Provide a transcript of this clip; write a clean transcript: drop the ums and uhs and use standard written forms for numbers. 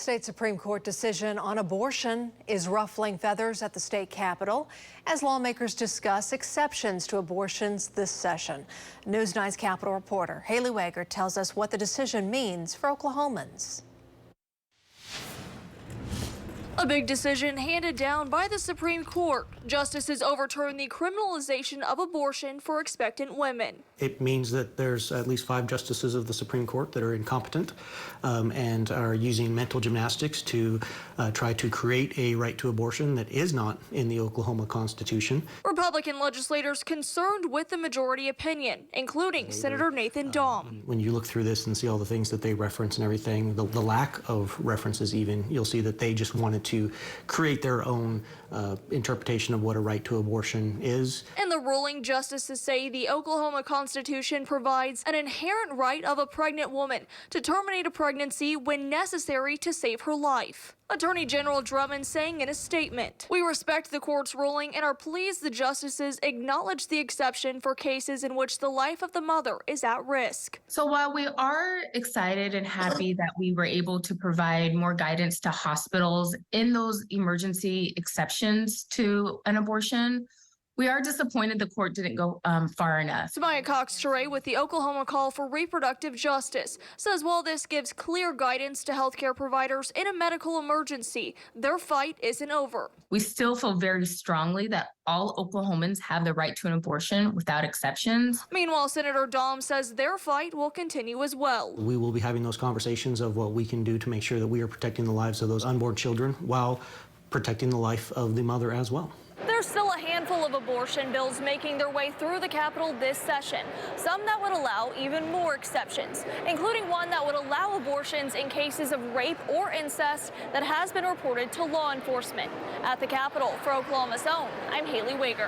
state Supreme Court decision on abortion is ruffling feathers at the state capitol as lawmakers discuss exceptions to abortions this session. News 9's Capitol reporter Haley Wager tells us what the decision means for Oklahomans. A big decision handed down by the Supreme Court. Justices overturned the criminalization of abortion for expectant women. It means that there's at least 5 justices of the Supreme Court that are incompetent and are using mental gymnastics to try to create a right to abortion that is not in the Oklahoma Constitution. Republican legislators concerned with the majority opinion, including Senator Nathan Dahm. When you look through this and see all the things that they reference and everything, the lack of references even, you'll see that they just wanted to create their own interpretation of what a right to abortion is. In the ruling, justices say the Oklahoma Constitution provides an inherent right of a pregnant woman to terminate a pregnancy when necessary to save her life. Attorney General Drummond saying in a statement, "We respect the court's ruling and are pleased the justices acknowledge the exception for cases in which the life of the mother is at risk." So while we are excited and happy that we were able to provide more guidance to hospitals in those emergency exceptions to an abortion, we are disappointed the court didn't go far enough. Samaya Cox-Turay with the Oklahoma Call for Reproductive Justice says while this gives clear guidance to healthcare providers in a medical emergency, their fight isn't over. We still feel very strongly that all Oklahomans have the right to an abortion without exceptions. Meanwhile, Senator Dahm says their fight will continue as well. We will be having those conversations of what we can do to make sure that we are protecting the lives of those unborn children while protecting the life of the mother as well. There's still a handful of abortion bills making their way through the Capitol this session, some that would allow even more exceptions, including one that would allow abortions in cases of rape or incest that has been reported to law enforcement. At the Capitol, for Oklahoma's Own, I'm Haley Wager.